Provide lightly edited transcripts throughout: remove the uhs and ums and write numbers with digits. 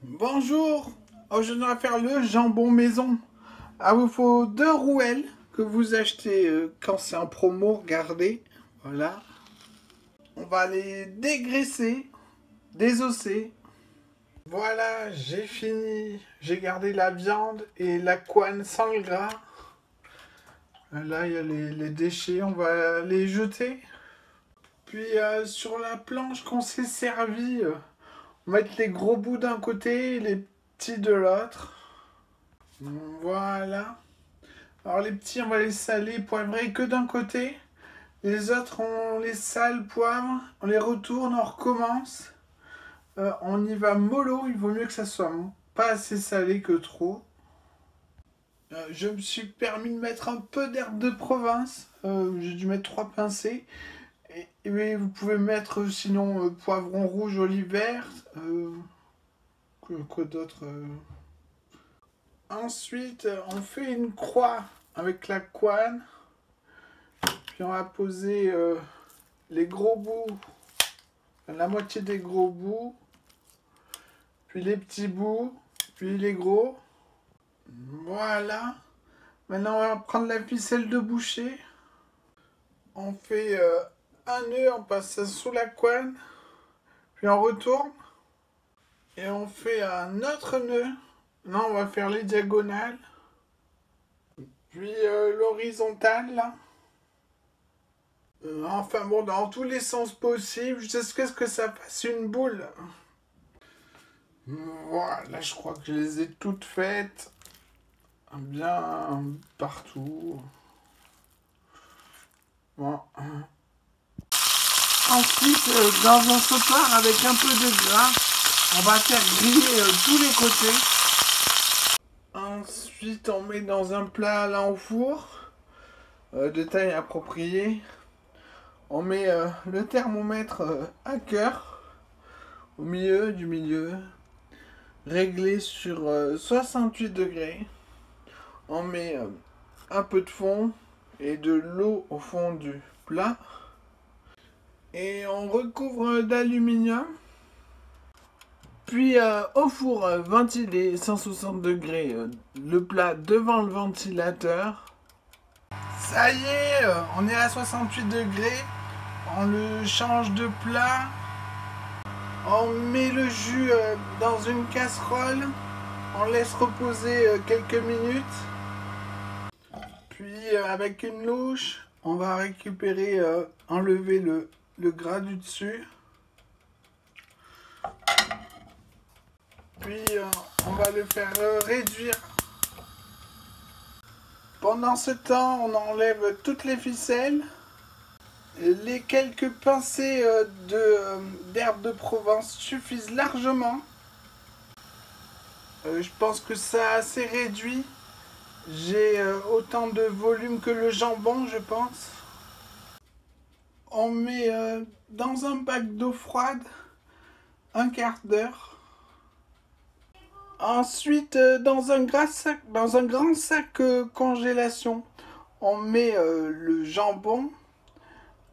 Bonjour, aujourd'hui on va faire le jambon maison. Ah, il vous faut 2 rouelles que vous achetez quand c'est en promo, regardez. Voilà. On va les dégraisser, désosser. Voilà, j'ai fini. J'ai gardé la viande et la couenne sans le gras. Là, il y a les déchets, on va les jeter. Puis sur la planche qu'on s'est servi, on va mettre les gros bouts d'un côté et les petits de l'autre. Voilà. Alors les petits, on va les saler, poivrer que d'un côté. Les autres, on les sale, poivre, on les retourne, on recommence. On y va mollo, il vaut mieux que ça soit pas assez salé que trop. Je me suis permis de mettre un peu d'herbe de province. J'ai dû mettre 3 pincées. Et vous pouvez mettre sinon poivron rouge, olive verte. Quoi d'autre Ensuite, on fait une croix avec la couenne. Puis on va poser les gros bouts, la moitié des gros bouts, puis les petits bouts, puis les gros. Voilà. Maintenant on va prendre la ficelle de boucher. On fait un nœud, on passe ça sous la couenne, puis on retourne. Et on fait un autre nœud. Là on va faire les diagonales. Puis l'horizontale là. Enfin bon, dans tous les sens possibles, jusqu'à ce que ça fasse une boule. Voilà, je crois que je les ai toutes faites. Bien partout. Bon. Ensuite, dans un sautoir avec un peu de gras, on va faire griller tous les côtés. Ensuite, on met dans un plat là au four, de taille appropriée. On met le thermomètre à cœur, au milieu du milieu, réglé sur 68 degrés. On met un peu de fond et de l'eau au fond du plat. Et on recouvre d'aluminium. Puis au four ventilé 160 degrés, le plat devant le ventilateur. Ça y est, on est à 68 degrés. On le change de plat. On met le jus dans une casserole. On laisse reposer quelques minutes. Puis avec une louche, on va récupérer, enlever le gras du dessus. Puis on va le faire réduire. Pendant ce temps, on enlève toutes les ficelles. Les quelques pincées d'herbe de Provence suffisent largement. Je pense que ça a assez réduit. J'ai autant de volume que le jambon, je pense. On met dans un bac d'eau froide un quart d'heure. Ensuite, dans un grand sac congélation, on met le jambon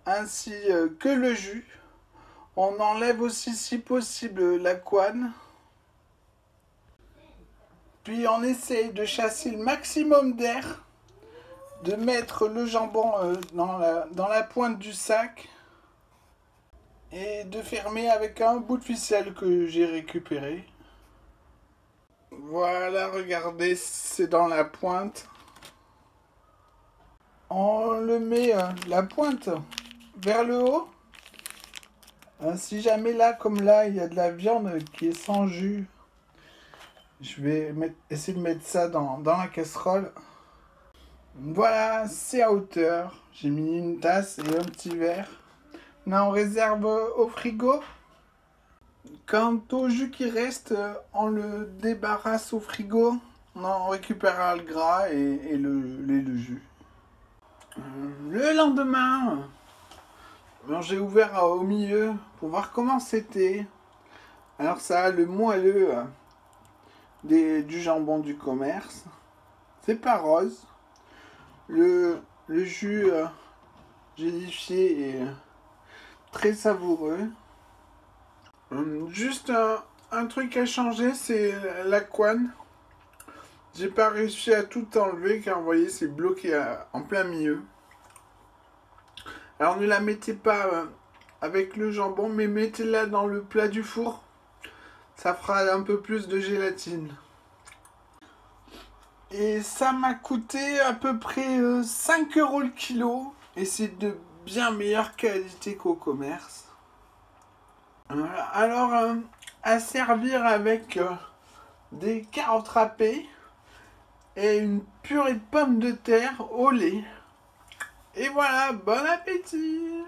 ainsi que le jus. On enlève aussi si possible la couenne. Puis on essaye de chasser le maximum d'air, de mettre le jambon dans la pointe du sac et de fermer avec un bout de ficelle que j'ai récupéré. Voilà, regardez, c'est dans la pointe. On le met la pointe vers le haut. Si jamais là, comme là, il y a de la viande qui est sans jus, je vais essayer de mettre ça dans la casserole. Voilà, c'est à hauteur. J'ai mis une tasse et un petit verre. Là, on réserve au frigo. Quant au jus qui reste, on le débarrasse au frigo. On récupérera le gras et le jus. Le lendemain, j'ai ouvert au milieu pour voir comment c'était. Alors ça a le moelleux du jambon du commerce. C'est pas rose. Le jus gélifié est très savoureux. Juste un truc à changer, c'est la couenne. J'ai pas réussi à tout enlever car vous voyez c'est bloqué en plein milieu. Alors ne la mettez pas avec le jambon, mais mettez-la dans le plat du four. Ça fera un peu plus de gélatine. Et ça m'a coûté à peu près 5 € le kilo. Et c'est de bien meilleure qualité qu'au commerce. Alors, à servir avec des carottes râpées et une purée de pommes de terre au lait. Et voilà, bon appétit!